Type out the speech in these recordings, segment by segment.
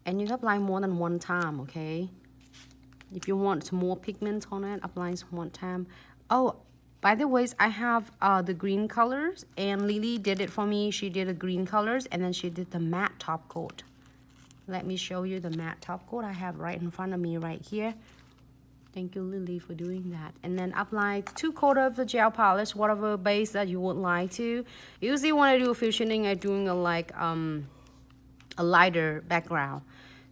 And you apply more than one time, okay? If you want more pigment on it, apply one time. Oh, by the way, I have the green colors, and Lily did it for me. She did the green colors, and then she did the matte top coat. Let me show you the matte top coat I have right in front of me right here. Thank you, Lily, for doing that. And then apply 2 coats of the gel polish, whatever base that you would like to. Usually when I do fusioning, I'm doing a lighter background.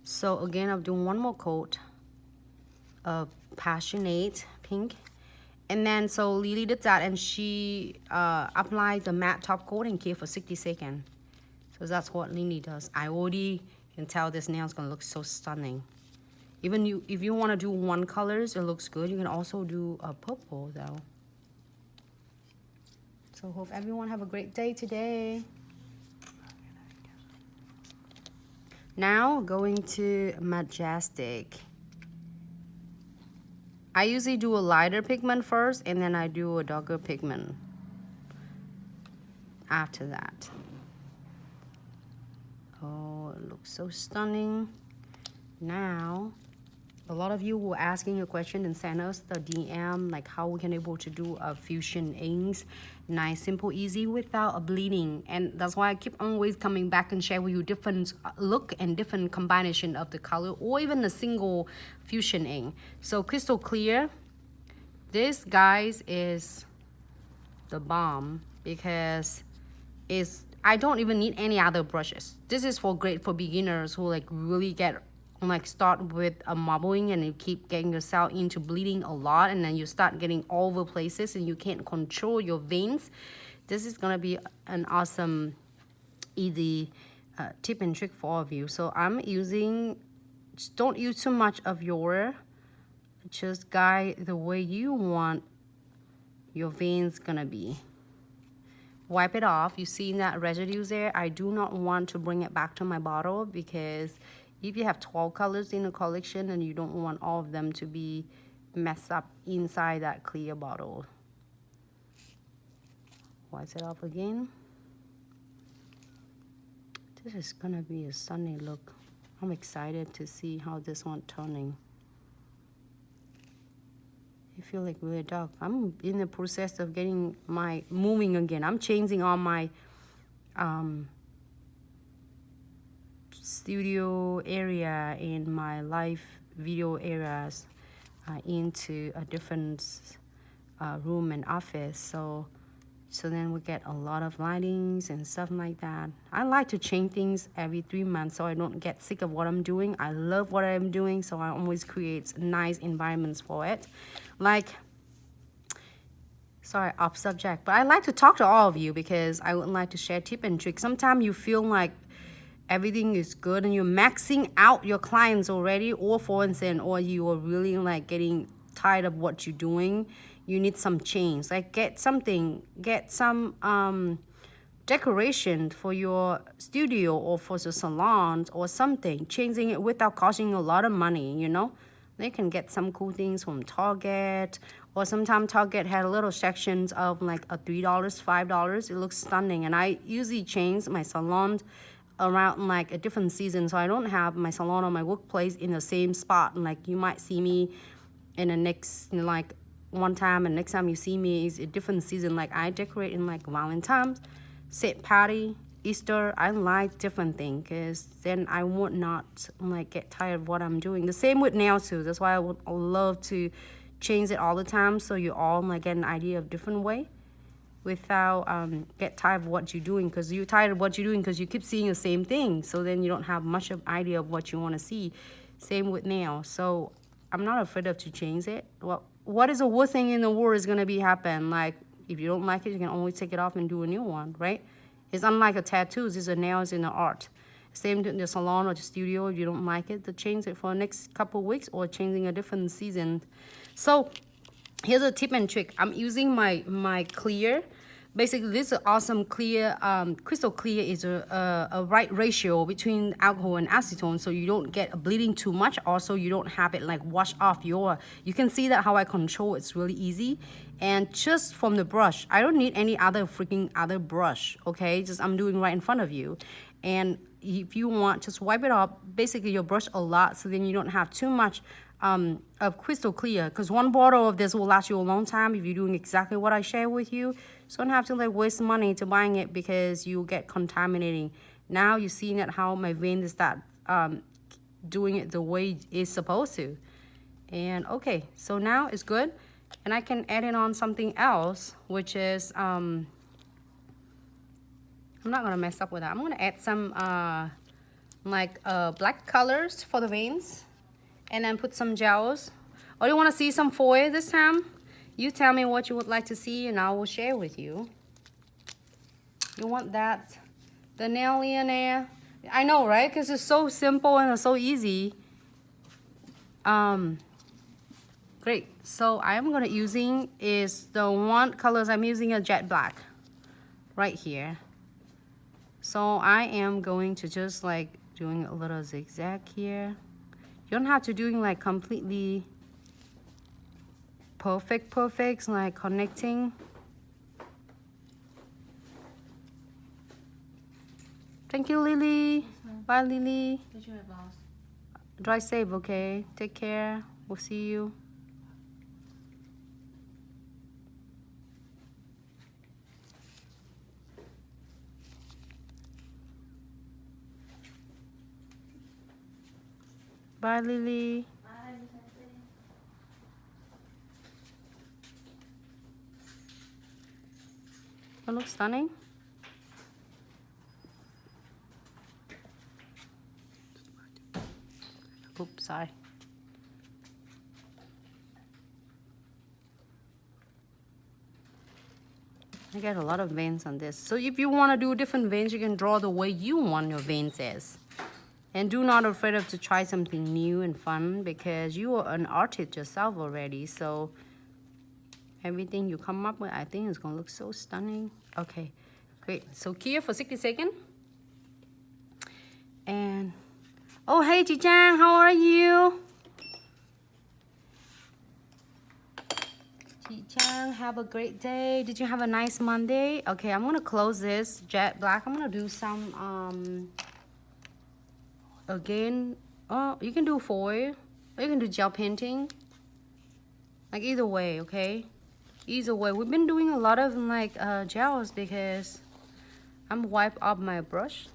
So again, I'm doing one more coat of Passionate Pink. And then so Lily did that, and she applied the matte top coat and kept for 60 seconds. So that's what Lily does. I already can tell this nail is gonna look so stunning. Even if you want to do one colors, it looks good. You can also do a purple though. So hope everyone have a great day today. Now going to Majestic. I usually do a lighter pigment first, and then I do a darker pigment after that. Oh, it looks so stunning. Now, a lot of you were asking a question and sent us the DM, like how we can able to do a fusion inks, nice, simple, easy, without a bleeding. And that's why I keep always coming back and share with you different look and different combination of the color, or even a single fusion ink. So crystal clear. This, guys, is the bomb, because I don't even need any other brushes. This is great for beginners who like really start with a marbling, and you keep getting yourself into bleeding a lot, and then you start getting all over places and you can't control your veins. This is gonna be an awesome easy tip and trick for all of you. So I'm using, just don't use too much of your, just guide the way you want your veins gonna be. Wipe it off. You see that residue there? I do not want to bring it back to my bottle, because if you have 12 colors in a collection and you don't want all of them to be messed up inside that clear bottle. Wipe it off again. This is gonna be a stunning look. I'm excited to see how this one turning. I feel like really dark. I'm in the process of getting my moving again. I'm changing all my studio area in my live video areas into a different room and office. So then we get a lot of lightings and stuff like that. I like to change things every 3 months so I don't get sick of what I'm doing. I love what I'm doing, so I always create nice environments for it. Like, sorry, off subject, but I like to talk to all of you because I would like to share tip and tricks. Sometimes you feel like everything is good and you're maxing out your clients already, or for instance, or you are really like getting tired of what you're doing. You need some change, like get some decoration for your studio or for the salons or something, changing it without costing a lot of money, you know. They can get some cool things from Target, or sometimes Target had little sections of like a $3, $5. It looks stunning. And I usually change my salon around like a different season, so I don't have my salon or my workplace in the same spot. Like you might see me in the next, like one time, and next time you see me is a different season. Like I decorate in like Valentine's, St. Patty, Easter. I like different things because then I would not like get tired of what I'm doing. The same with nails too. That's why I would love to change it all the time, so you all like get an idea of different way without get tired of what you're doing, because you're tired of what you're doing because you keep seeing the same thing. So then you don't have much of idea of what you want to see. Same with nails. So I'm not afraid of to change it. Well, what is the worst thing in the world is gonna be happen? Like if you don't like it, you can always take it off and do a new one, right? It's unlike a tattoos. It's a nails in the art. Same in the salon or the studio. If you don't like it, to change it for the next couple of weeks or changing a different season. So here's a tip and trick. I'm using my clear basically this is awesome clear, crystal clear is a right ratio between alcohol and acetone, so you don't get bleeding too much. Also, you don't have it like wash off your, you can see that how I control, it's really easy. And just from the brush, I don't need any other freaking other brush, okay? Just I'm doing right in front of you. And if you want, just wipe it off, basically your brush a lot, so then you don't have too much of crystal clear, because one bottle of this will last you a long time if you're doing exactly what I share with you. So don't have to like waste money to buying it because you get contaminating. Now you're seeing it how my veins start doing it the way it's supposed to. And okay, so now it's good, and I can add it on something else, which is I'm not gonna mess up with that. I'm gonna add some black colors for the veins, and then put some gels. Or you want to see some foil this time? You tell me what you would like to see and I will share with you. You want that, the nail in there? I know, right? Because it's so simple and it's so easy. Great. So I'm gonna using is the one colors I'm using a jet black right here. So I am going to just like doing a little zigzag here. You don't have to doing like completely perfect, like connecting. Thank you, Lily. Bye, Lily. Drive safe, okay? Take care. We'll see you. Bye, Lily. It looks stunning. Oops, sorry. I get a lot of veins on this. So if you want to do different veins, you can draw the way you want your veins is. And do not afraid of to try something new and fun, because you are an artist yourself already. So everything you come up with, I think is gonna look so stunning. Okay, great. So here for 60 seconds. And oh, hey Chị Trang, how are you? Chị Trang, have a great day. Did you have a nice Monday? Okay, I'm gonna close this jet black. I'm gonna do some again, oh, you can do foil or you can do gel painting, like either way, okay? Either way, we've been doing a lot of like gels because I'm wipe up my brush.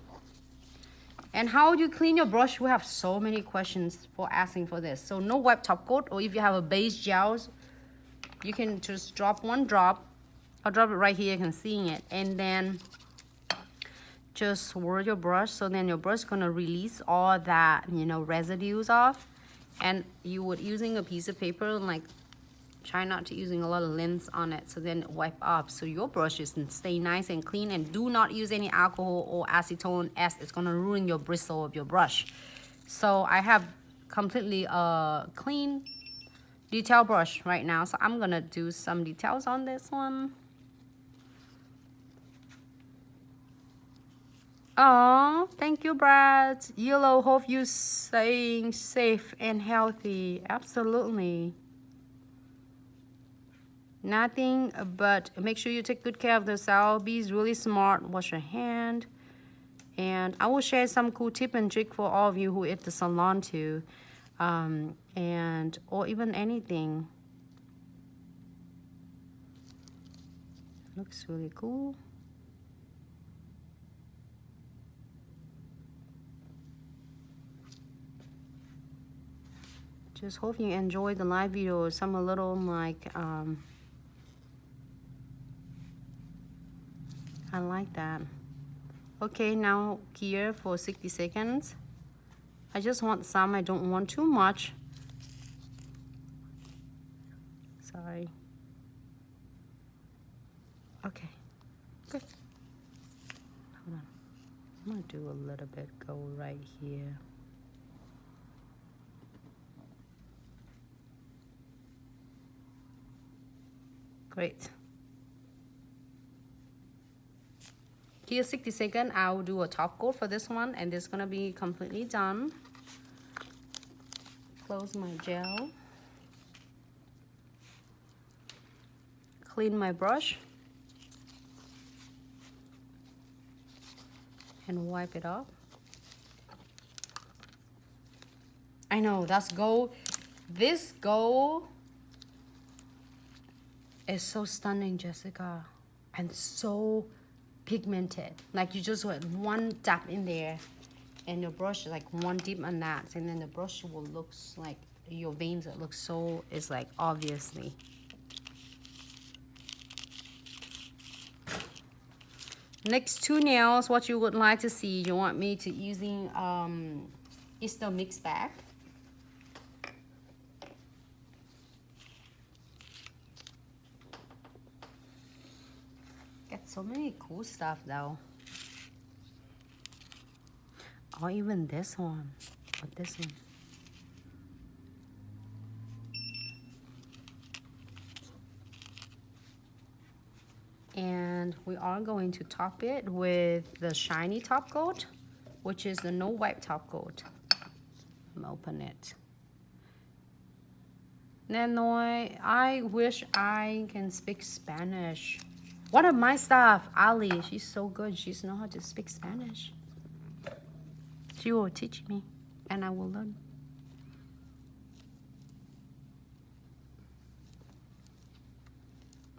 And how do you clean your brush? We have so many questions for asking for this. So no wipe top coat, or if you have a base gels, you can just drop one drop. I'll drop it right here, you can see it, and then just swirl your brush, so then your brush is gonna release all that, you know, residues off. And you would using a piece of paper and like try not to using a lot of lint on it, so then wipe up so your brushes can stay nice and clean. And do not use any alcohol or acetone, as it's gonna ruin your bristle of your brush. So I have completely clean detail brush right now, so I'm gonna do some details on this one. Oh, thank you, Brad. Yellow, hope you staying safe and healthy. Absolutely. Nothing but make sure you take good care of yourself. Be really smart. Wash your hand. And I will share some cool tip and trick for all of you who at the salon too. And or even anything. Looks really cool. Just hope you enjoy the live video. Some a little like I like that. Okay, now here for 60 seconds. I just want some, I don't want too much. Sorry. Okay, good. Hold on. I'm gonna do a little bit, go right here. Great. Here 60 seconds, I'll do a top coat for this one, and this is gonna be completely done. Close my gel. Clean my brush. And wipe it off. I know, that's gold. This gold is so stunning, Jessica, and so pigmented. Like you just put one tap in there and your brush like one dip on that, and then the brush will look like your veins that look so, is like obviously. Next two nails, what you would like to see, you want me to using is the mix bag. Got so many cool stuff though. Or even this one, or this one. And we are going to top it with the shiny top coat, which is the no wipe top coat. I'm gonna open it. Nanoy, I wish I can speak Spanish. One of my staff, Ali, she's so good. She's know how to speak Spanish. She will teach me, and I will learn.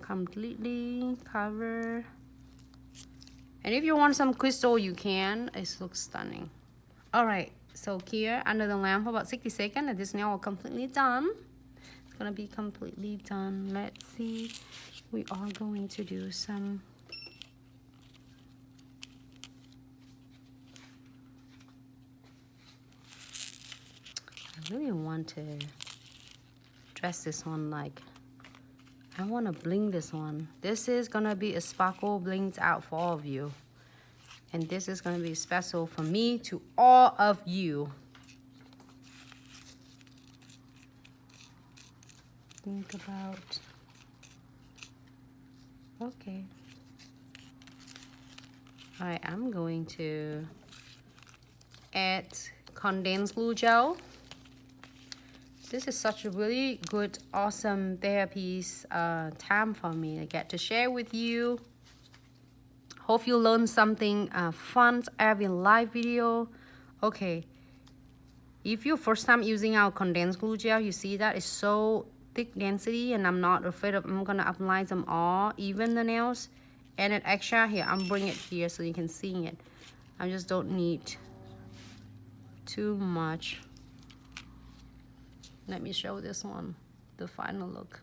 Completely cover. And if you want some crystal, you can. It looks stunning. All right, so here under the lamp for about 60 seconds, and this nail is completely done. It's gonna be completely done. Let's see. We are going to do some. I really want to dress this one like. I want to bling this one. This is gonna be a sparkle blings out for all of you, and this is gonna be special for me to all of you. Think about. Okay. All right, I'm going to add condensed glue gel. This is such a really good, awesome therapy time for me to get to share with you. Hope you learned something fun every live video. Okay, if you first time using our condensed glue gel, you see that it's so thick density, and I'm not afraid of, I'm gonna apply them all, even the nails. And an extra here, I'm bringing it here so you can see it. I just don't need too much. Let me show this one, the final look.